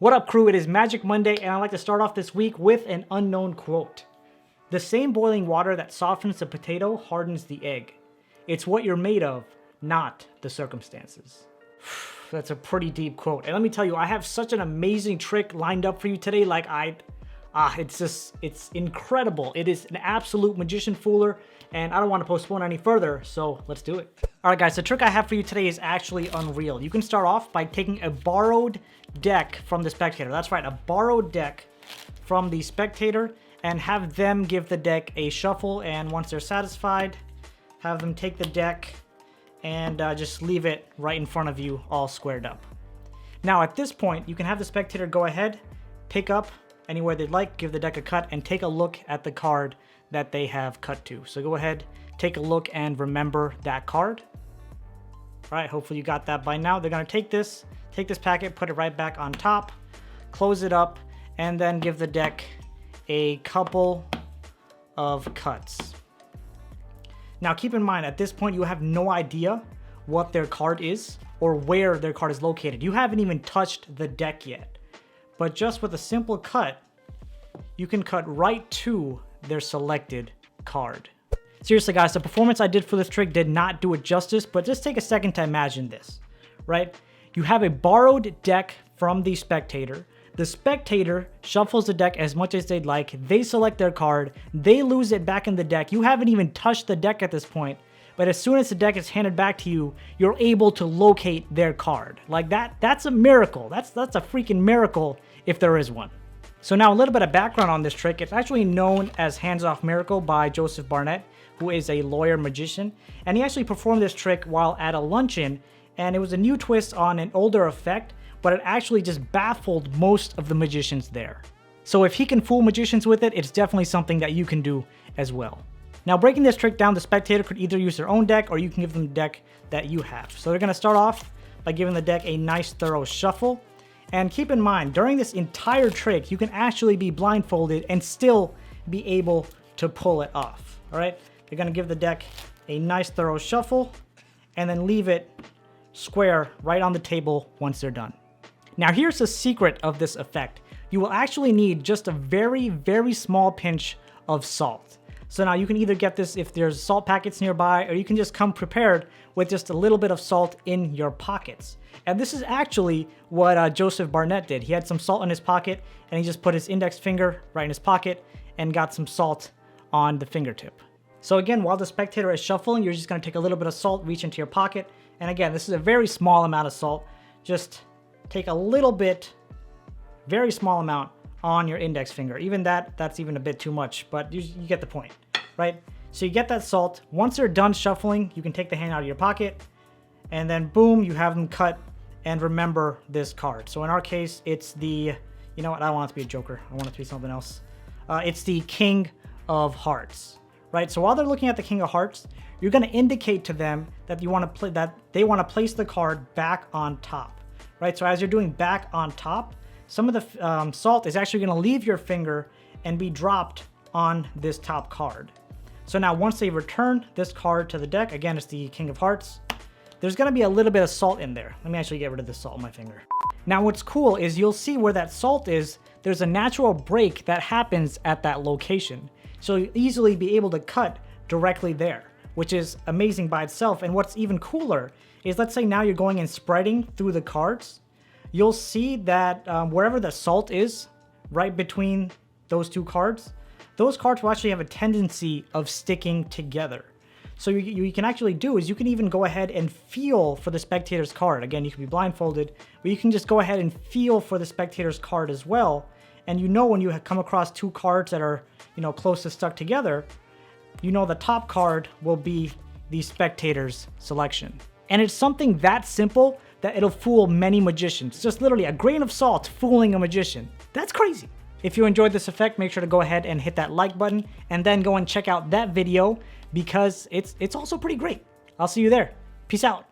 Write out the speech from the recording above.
What up, crew? It is Magic Monday, and I'd like to start off this week with an unknown quote. The same boiling water that softens the potato hardens the egg. It's what you're made of, not the circumstances. That's a pretty deep quote. And let me tell you, I have such an amazing trick lined up for you today. It's incredible. It is an absolute magician fooler, and I don't want to postpone any further, so let's do it. All right, guys, the trick I have for you today is actually unreal. You can start off by taking a borrowed deck from the spectator. That's right, a borrowed deck from the spectator, and have them give the deck a shuffle, and once they're satisfied, have them take the deck and just leave it right in front of you all squared up. Now at this point, you can have the spectator go ahead, pick up anywhere they'd like, give the deck a cut, and take a look at the card that they have cut to. So go ahead, take a look, and remember that card. All right, hopefully you got that by now. They're gonna take this packet, put it right back on top, close it up, and then give the deck a couple of cuts. Now keep in mind, at this point, you have no idea what their card is or where their card is located. You haven't even touched the deck yet. But just with a simple cut, you can cut right to their selected card. Seriously, guys, the performance I did for this trick did not do it justice, but just take a second to imagine this, right? You have a borrowed deck from the spectator. The spectator shuffles the deck as much as they'd like. They select their card. They lose it back in the deck. You haven't even touched the deck at this point, but as soon as the deck is handed back to you, you're able to locate their card. Like that's a miracle. That's a freaking miracle if there is one. So now a little bit of background on this trick. It's actually known as Hands-Off Miracle by Joseph Barnett, who is a lawyer magician. And he actually performed this trick while at a luncheon, and it was a new twist on an older effect, but it actually just baffled most of the magicians there. So if he can fool magicians with it, it's definitely something that you can do as well. Now breaking this trick down, the spectator could either use their own deck or you can give them the deck that you have. So they're gonna start off by giving the deck a nice thorough shuffle. And keep in mind, during this entire trick, you can actually be blindfolded and still be able to pull it off, all right? They're gonna give the deck a nice thorough shuffle and then leave it square right on the table once they're done. Now here's the secret of this effect. You will actually need just a very, very small pinch of salt. So now you can either get this if there's salt packets nearby, or you can just come prepared with just a little bit of salt in your pockets. And this is actually what Joseph Barnett did. He had some salt in his pocket, and he just put his index finger right in his pocket and got some salt on the fingertip. So again, while the spectator is shuffling, you're just gonna take a little bit of salt, reach into your pocket. And again, this is a very small amount of salt. Just take a little bit, very small amount on your index finger. Even that's even a bit too much, but you get the point, right? So you get that salt. Once they're done shuffling, you can take the hand out of your pocket, and then boom, you have them cut and remember this card. So in our case, it's the, you know what, I don't want it to be a joker. I want it to be something else. It's the King of Hearts, right? So while they're looking at the King of Hearts, you're gonna indicate to them that they wanna place the card back on top, right? So as you're doing back on top, some of the salt is actually gonna leave your finger and be dropped on this top card. So now once they return this card to the deck, again, it's the King of Hearts, there's gonna be a little bit of salt in there. Let me actually get rid of the salt on my finger. Now what's cool is you'll see where that salt is, there's a natural break that happens at that location. So you'll easily be able to cut directly there, which is amazing by itself. And what's even cooler is, let's say now you're going and spreading through the cards, you'll see that wherever the salt is, right between those two cards, those cards will actually have a tendency of sticking together. So you can actually do is you can even go ahead and feel for the spectator's card. Again, you can be blindfolded, but you can just go ahead and feel for the spectator's card as well. And you know when you come across two cards that are, you know, close to stuck together, you know the top card will be the spectator's selection. And it's something that simple that it'll fool many magicians. Just literally a grain of salt fooling a magician. That's crazy. If you enjoyed this effect, make sure to go ahead and hit that like button, and then go and check out that video because it's also pretty great. I'll see you there. Peace out.